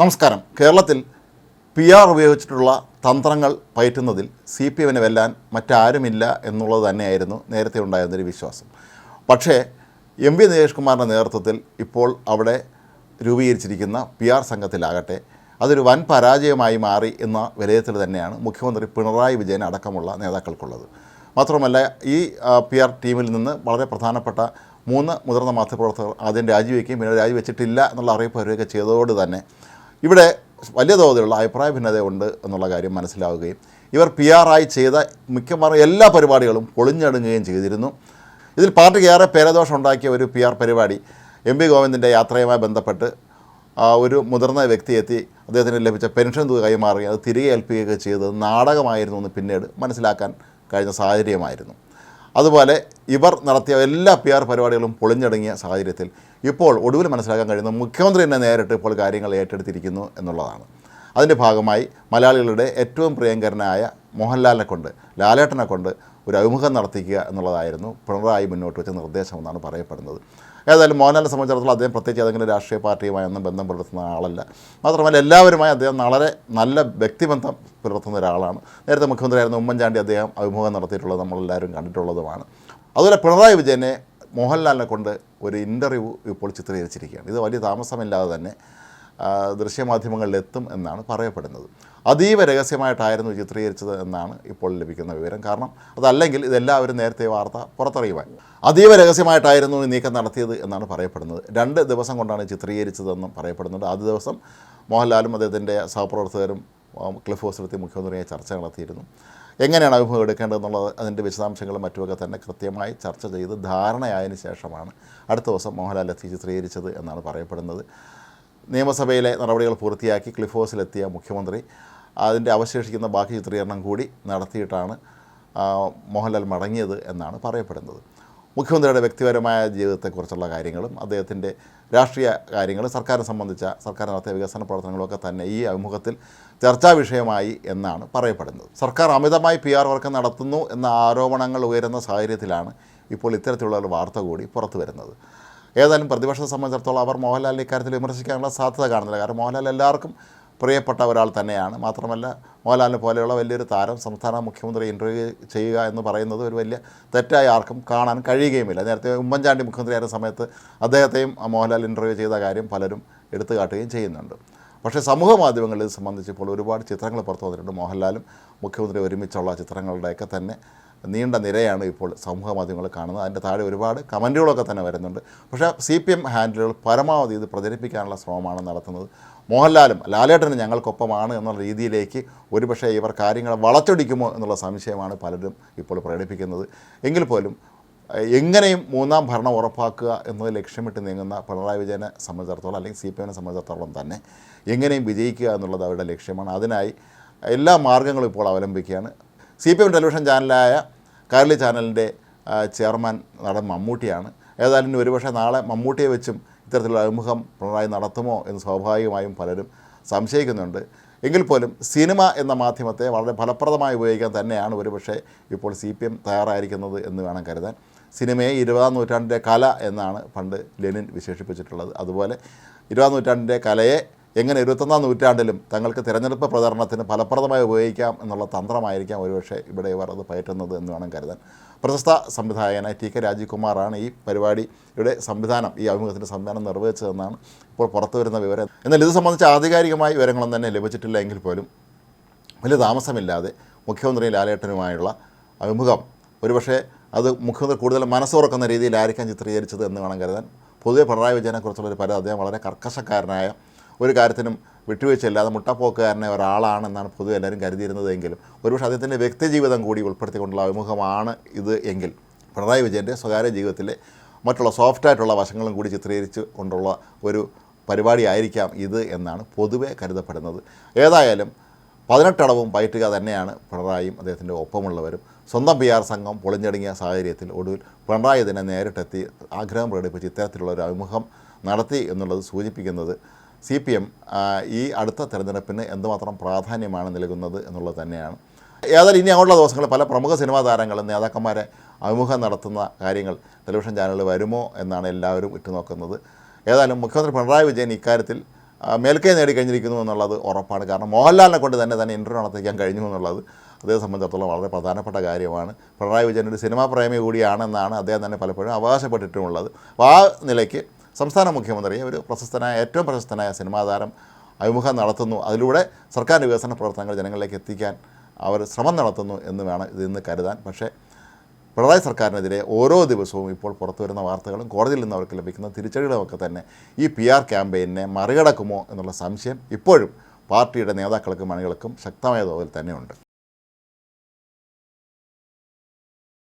നമസ്കാരം. കേരളത്തിൽ PR ഉപയോഗിച്ചിട്ടുള്ള തന്ത്രങ്ങൾ പയറ്റുന്നതിൽ CPM വെല്ലാൻ മറ്റാരുമില്ല എന്നുള്ളത് തന്നെയായിരുന്നു നേരത്തെ ഉണ്ടായിരുന്നൊരു വിശ്വാസം. പക്ഷേ MP നികേഷ് കുമാറിൻ്റെ നേതൃത്വത്തിൽ ഇപ്പോൾ അവിടെ രൂപീകരിച്ചിരിക്കുന്ന PR സംഘത്തിലാകട്ടെ അതൊരു വൻ പരാജയമായി മാറി എന്ന വിലയിരുത്തൽ തന്നെയാണ് മുഖ്യമന്ത്രി പിണറായി വിജയൻ അടക്കമുള്ള നേതാക്കൾക്കുള്ളത്. മാത്രമല്ല, ഈ PR ടീമിൽ നിന്ന് വളരെ പ്രധാനപ്പെട്ട 3 മുതിർന്ന മാധ്യമപ്രവർത്തകർ ആദ്യം രാജിവെക്കുകയും പിന്നെ രാജിവെച്ചിട്ടില്ല എന്നുള്ള അറിയിപ്പ് വരികയൊക്കെ ചെയ്തതോട് തന്നെ ഇവിടെ വലിയ തോതിലുള്ള അഭിപ്രായ ഭിന്നതയുണ്ട് എന്നുള്ള കാര്യം മനസ്സിലാവുകയും ഇവർ PR ആയി ചെയ്ത മിക്കവാറും എല്ലാ പരിപാടികളും പൊളിഞ്ഞടുങ്ങുകയും ചെയ്തിരുന്നു. ഇതിൽ പാർട്ടിക്ക് ഏറെ പേരദോഷം ഉണ്ടാക്കിയ ഒരു PR പരിപാടി MP ഗോവിന്ദൻ്റെ യാത്രയുമായി ബന്ധപ്പെട്ട് ഒരു മുതിർന്ന വ്യക്തി എത്തി അദ്ദേഹത്തിന് ലഭിച്ച പെൻഷൻ തുക കൈമാറി അത് തിരികെ ഏൽപ്പിക്കുകയൊക്കെ ചെയ്തത് നാടകമായിരുന്നു എന്ന് പിന്നീട് മനസ്സിലാക്കാൻ കഴിഞ്ഞ സാഹചര്യമായിരുന്നു. അതുപോലെ ഇവർ നടത്തിയ എല്ലാ PR പരിപാടികളും പൊളിഞ്ഞടങ്ങിയ സാഹചര്യത്തിൽ ഇപ്പോൾ ഒടുവിൽ മനസ്സിലാക്കാൻ കഴിയുന്നത് മുഖ്യമന്ത്രി തന്നെ നേരിട്ട് ഇപ്പോൾ കാര്യങ്ങൾ ഏറ്റെടുത്തിരിക്കുന്നു എന്നുള്ളതാണ്. അതിൻ്റെ ഭാഗമായി മലയാളികളുടെ ഏറ്റവും പ്രിയങ്കരനായ മോഹൻലാലിനെ കൊണ്ട്, ലാലേട്ടനെ കൊണ്ട് ഒരു അഭിമുഖം നടത്തിക്കുക എന്നുള്ളതായിരുന്നു പിണറായി മുന്നോട്ട് വെച്ച നിർദ്ദേശമെന്നാണ് പറയപ്പെടുന്നത്. ഏതായാലും മോഹൻലാലിനെ സംബന്ധിച്ചിടത്തോളം അദ്ദേഹം പ്രത്യേകിച്ച് ഏതെങ്കിലും രാഷ്ട്രീയ പാർട്ടിയുമായൊന്നും ബന്ധം പുലർത്തുന്ന ആളല്ല. മാത്രമല്ല എല്ലാവരുമായി അദ്ദേഹം വളരെ നല്ല വ്യക്തിബന്ധം പുലർത്തുന്ന ഒരാളാണ്. നേരത്തെ മുഖ്യമന്ത്രിയായിരുന്ന ഉമ്മൻചാണ്ടി അദ്ദേഹം അഭിമുഖം നടത്തിയിട്ടുള്ളത് നമ്മളെല്ലാവരും കണ്ടിട്ടുള്ളതുമാണ്. അതുപോലെ പിണറായി വിജയനെ മോഹൻലാലിനെ കൊണ്ട് ഒരു ഇൻ്റർവ്യൂ ഇപ്പോൾ ചിത്രീകരിച്ചിരിക്കുകയാണ്. ഇത് വലിയ താമസമില്ലാതെ തന്നെ ദൃശ്യമാധ്യമങ്ങളിലെത്തും എന്നാണ് പറയപ്പെടുന്നത്. അതീവ രഹസ്യമായിട്ടായിരുന്നു ചിത്രീകരിച്ചത് എന്നാണ് ഇപ്പോൾ ലഭിക്കുന്ന വിവരം. കാരണം അതല്ലെങ്കിൽ ഇതെല്ലാവരും നേരത്തെ വാർത്ത പുറത്തറിയുവാൻ അതീവ രഹസ്യമായിട്ടായിരുന്നു ഈ നീക്കം നടത്തിയത് എന്നാണ് പറയപ്പെടുന്നത്. 2 ദിവസം കൊണ്ടാണ് ചിത്രീകരിച്ചതെന്നും പറയപ്പെടുന്നുണ്ട്. ആദ്യ ദിവസം മോഹൻലാലും അദ്ദേഹത്തിൻ്റെ സഹപ്രവർത്തകരും ക്ലിഫ് ഹൗസിലെത്തി മുഖ്യമന്ത്രിയെ ചർച്ച നടത്തിയിരുന്നു. എങ്ങനെയാണ് അഭിമുഖം എടുക്കേണ്ടതെന്നുള്ളത് അതിൻ്റെ വിശദാംശങ്ങളും മറ്റുമൊക്കെ തന്നെ കൃത്യമായി ചർച്ച ചെയ്ത് ധാരണയായതിനു ശേഷമാണ് അടുത്ത ദിവസം മോഹൻലാൽ എത്തി ചിത്രീകരിച്ചത് എന്നാണ് പറയപ്പെടുന്നത്. നിയമസഭയിലെ നടപടികൾ പൂർത്തിയാക്കി ക്ലിഫ് ഹൗസിലെത്തിയ മുഖ്യമന്ത്രി അതിൻ്റെ അവശേഷിക്കുന്ന ബാക്കി ചിത്രീകരണം കൂടി നടത്തിയിട്ടാണ് മോഹൻലാൽ മടങ്ങിയത് എന്നാണ് പറയപ്പെടുന്നത്. മുഖ്യമന്ത്രിയുടെ വ്യക്തിപരമായ ജീവിതത്തെക്കുറിച്ചുള്ള കാര്യങ്ങളും അദ്ദേഹത്തിൻ്റെ രാഷ്ട്രീയ കാര്യങ്ങളും സർക്കാരിനെ സംബന്ധിച്ച സർക്കാർ നടത്തിയ വികസന പ്രവർത്തനങ്ങളൊക്കെ തന്നെ ഈ അഭിമുഖത്തിൽ ചർച്ചാ വിഷയമായി എന്നാണ് പറയപ്പെടുന്നത്. സർക്കാർ അമിതമായി PR വർക്ക് നടത്തുന്നു എന്ന ആരോപണങ്ങൾ ഉയരുന്ന സാഹചര്യത്തിലാണ് ഇപ്പോൾ ഇത്തരത്തിലുള്ള ഒരു വാർത്ത കൂടി പുറത്തു വരുന്നത്. ഏതായാലും പ്രതിപക്ഷത്തെ സംബന്ധിച്ചിടത്തോളം അവർ മോഹൻലാലിനെ ഇക്കാര്യത്തിൽ വിമർശിക്കാനുള്ള സാധ്യത കാണുന്നില്ല. കാരണം മോഹൻലാൽ എല്ലാവർക്കും പ്രിയപ്പെട്ട ഒരാൾ തന്നെയാണ്. മാത്രമല്ല, മോഹൻലാലിനെ പോലെയുള്ള വലിയൊരു താരം സംസ്ഥാന മുഖ്യമന്ത്രി ഇൻ്റർവ്യൂ ചെയ്യുക എന്ന് പറയുന്നത് ഒരു വലിയ തെറ്റായി ആർക്കും കാണാൻ കഴിയുകയുമില്ല. നേരത്തെ ഉമ്മൻചാണ്ടി മുഖ്യമന്ത്രിയായിരുന്ന സമയത്ത് അദ്ദേഹത്തെയും മോഹൻലാൽ ഇൻ്റർവ്യൂ ചെയ്ത കാര്യം പലരും എടുത്തു കാട്ടുകയും ചെയ്യുന്നുണ്ട്. പക്ഷേ സമൂഹ മാധ്യമങ്ങളിൽ ഇത് സംബന്ധിച്ചിപ്പോൾ ഒരുപാട് ചിത്രങ്ങൾ പുറത്തു വന്നിട്ടുണ്ട്. മോഹൻലാലും മുഖ്യമന്ത്രി ഒരുമിച്ചുള്ള ചിത്രങ്ങളുടെയൊക്കെ തന്നെ നീണ്ട നിരയാണ് ഇപ്പോൾ സമൂഹ മാധ്യമങ്ങൾ കാണുന്നത്. അതിൻ്റെ താഴെ ഒരുപാട് കമൻറ്റുകളൊക്കെ തന്നെ വരുന്നുണ്ട്. പക്ഷേ CPM ഹാൻഡിലുകൾ പരമാവധി ഇത് പ്രചരിപ്പിക്കാനുള്ള ശ്രമമാണ് നടത്തുന്നത്. മോഹൻലാലും ലാലേട്ടനും ഞങ്ങൾക്കൊപ്പമാണ് എന്നുള്ള രീതിയിലേക്ക് ഒരുപക്ഷെ ഇവർ കാര്യങ്ങൾ വളച്ചൊടിക്കുമോ എന്നുള്ള സംശയമാണ് പലരും ഇപ്പോൾ പ്രകടിപ്പിക്കുന്നത്. എങ്കിൽ പോലും എങ്ങനെയും 3ാം ഭരണം ഉറപ്പാക്കുക എന്നത് ലക്ഷ്യമിട്ട് നീങ്ങുന്ന പിണറായി വിജയനെ സംബന്ധിച്ചിടത്തോളം അല്ലെങ്കിൽ CPM സംബന്ധിച്ചിടത്തോളം തന്നെ എങ്ങനെയും വിജയിക്കുക എന്നുള്ളത് അവരുടെ ലക്ഷ്യമാണ്. അതിനായി എല്ലാ മാർഗ്ഗങ്ങളും ഇപ്പോൾ അവലംബിക്കുകയാണ്. CPM ടെലിവിഷൻ ചാനലായ കൈരളി ചാനലിൻ്റെ ചെയർമാൻ നടൻ മമ്മൂട്ടിയാണ്. ഏതായാലും ഒരുപക്ഷെ നാളെ മമ്മൂട്ടിയെ വെച്ചും ഇത്തരത്തിലുള്ള അഭിമുഖം പിണറായി നടത്തുമോ എന്ന് സ്വാഭാവികമായും പലരും സംശയിക്കുന്നുണ്ട്. എങ്കിൽ പോലും സിനിമ എന്ന മാധ്യമത്തെ വളരെ ഫലപ്രദമായി ഉപയോഗിക്കാൻ തന്നെയാണ് ഒരുപക്ഷെ ഇപ്പോൾ CPM തയ്യാറായിരിക്കുന്നത് എന്ന് വേണം കരുതാൻ. സിനിമയെ 20ാം നൂറ്റാണ്ടിൻ്റെ കല എന്നാണ് പണ്ട് ലെനിൻ വിശേഷിപ്പിച്ചിട്ടുള്ളത്. അതുപോലെ 20ാം നൂറ്റാണ്ടിൻ്റെ കലയെ എങ്ങനെ 21ാം നൂറ്റാണ്ടിലും തങ്ങൾക്ക് തിരഞ്ഞെടുപ്പ് പ്രചരണത്തിന് ഫലപ്രദമായി ഉപയോഗിക്കാം എന്നുള്ള തന്ത്രമായിരിക്കാം ഒരുപക്ഷെ ഇവിടെ ഇവർ അത് പയറ്റുന്നത് എന്ന് വേണം കരുതാൻ. പ്രശസ്ത സംവിധായകനായ TK രാജീവ് കുമാറാണ് ഈ പരിപാടിയുടെ സംവിധാനം, ഈ അഭിമുഖത്തിൻ്റെ സംവിധാനം നിർവഹിച്ചതെന്നാണ് ഇപ്പോൾ പുറത്തു വരുന്ന വിവരം. എന്നാൽ ഇത് സംബന്ധിച്ച് ആധികാരികമായ വിവരങ്ങളൊന്നും തന്നെ ലഭിച്ചിട്ടില്ല. എങ്കിൽ പോലും വലിയ താമസമില്ലാതെ മുഖ്യമന്ത്രിയും ലാലേട്ടനുമായുള്ള അഭിമുഖം ഒരുപക്ഷെ അത് മുഖ്യമന്ത്രി കൂടുതൽ മനസ്സുറക്കുന്ന രീതിയിലായിരിക്കാം ചിത്രീകരിച്ചത് എന്ന് വേണം കരുതാൻ. പൊതുവെ പിണറായി വിജയനെക്കുറിച്ചുള്ളൊരു പരാതി അദ്ദേഹം വളരെ കർക്കശക്കാരനായ, ഒരു കാര്യത്തിനും വിട്ടുവീഴ്ചയില്ലാതെ മുട്ടപ്പോക്കുകാരനെ ഒരാളാണെന്നാണ് പൊതുവെ എല്ലാവരും കരുതിയിരുന്നതെങ്കിലും ഒരുപക്ഷെ അദ്ദേഹത്തിൻ്റെ വ്യക്തിജീവിതം കൂടി ഉൾപ്പെടുത്തിക്കൊണ്ടുള്ള അഭിമുഖമാണ് ഇത് എങ്കിൽ പിണറായി വിജയൻ്റെ സ്വകാര്യ ജീവിതത്തിലെ മറ്റുള്ള സോഫ്റ്റായിട്ടുള്ള വശങ്ങളും കൂടി ചിത്രീകരിച്ച് കൊണ്ടുള്ള ഒരു പരിപാടി ആയിരിക്കാം ഇത് എന്നാണ് പൊതുവെ കരുതപ്പെടുന്നത്. ഏതായാലും 18 അടവും പയറ്റുക തന്നെയാണ് പിണറായിയും അദ്ദേഹത്തിൻ്റെ ഒപ്പമുള്ളവരും. സ്വന്തം PR സംഘം പൊളിഞ്ഞടങ്ങിയ സാഹചര്യത്തിൽ ഒടുവിൽ പിണറായി തന്നെ നേരിട്ടെത്തി ആഗ്രഹം പ്രകടിപ്പിച്ച് ഇത്തരത്തിലുള്ളൊരു അഭിമുഖം നടത്തി എന്നുള്ളത് സൂചിപ്പിക്കുന്നത് CPM ഈ അടുത്ത തെരഞ്ഞെടുപ്പിന് എന്തുമാത്രം പ്രാധാന്യമാണ് നൽകുന്നത് എന്നുള്ളത് തന്നെയാണ്. ഏതായാലും ഇനി അങ്ങോട്ടുള്ള ദിവസങ്ങളിൽ പല പ്രമുഖ സിനിമാ താരങ്ങളും നേതാക്കന്മാരെ അഭിമുഖം നടത്തുന്ന കാര്യങ്ങൾ ടെലിവിഷൻ ചാനലുകൾ വരുമോ എന്നാണ് എല്ലാവരും ഉറ്റുനോക്കുന്നത്. ഏതായാലും മുഖ്യമന്ത്രി പിണറായി വിജയൻ ഇക്കാര്യത്തിൽ മേൽക്കൈ നേടിക്കഴിഞ്ഞിരിക്കുന്നു എന്നുള്ളത് ഉറപ്പാണ്. കാരണം മോഹൻലാലിനെ കൊണ്ട് തന്നെ ഇൻ്റർവ്യൂ നടത്തിക്കാൻ കഴിഞ്ഞു എന്നുള്ളത് അദ്ദേഹത്തെ സംബന്ധിച്ചിടത്തോളം വളരെ പ്രധാനപ്പെട്ട കാര്യമാണ്. പിണറായി വിജയൻ ഒരു സിനിമാ പ്രേമി കൂടിയാണെന്നാണ് അദ്ദേഹം തന്നെ പലപ്പോഴും അവകാശപ്പെട്ടിട്ടുമുള്ളത്. അപ്പോൾ ആ നിലയ്ക്ക് സംസ്ഥാന മുഖ്യമന്ത്രിയെ ഒരു ഏറ്റവും പ്രശസ്തനായ സിനിമാ താരം അഭിമുഖം നടത്തുന്നു. അതിലൂടെ സർക്കാർ വികസന പ്രവർത്തനങ്ങൾ ജനങ്ങളിലേക്ക് എത്തിക്കാൻ അവർ ശ്രമം നടത്തുന്നു എന്ന് വേണം ഇതിന്ന് കരുതാൻ. പക്ഷേ പിണറായി സർക്കാരിനെതിരെ ഓരോ ദിവസവും ഇപ്പോൾ പുറത്തു വരുന്ന വാർത്തകളും കോടതിയിൽ നിന്ന് അവർക്ക് ലഭിക്കുന്ന തിരിച്ചടികളുമൊക്കെ തന്നെ ഈ PR ക്യാമ്പയിനെ മറികടക്കുമോ എന്നുള്ള സംശയം ഇപ്പോഴും പാർട്ടിയുടെ നേതാക്കൾക്കും അണികൾക്കും ശക്തമായ തോതിൽ തന്നെയുണ്ട്.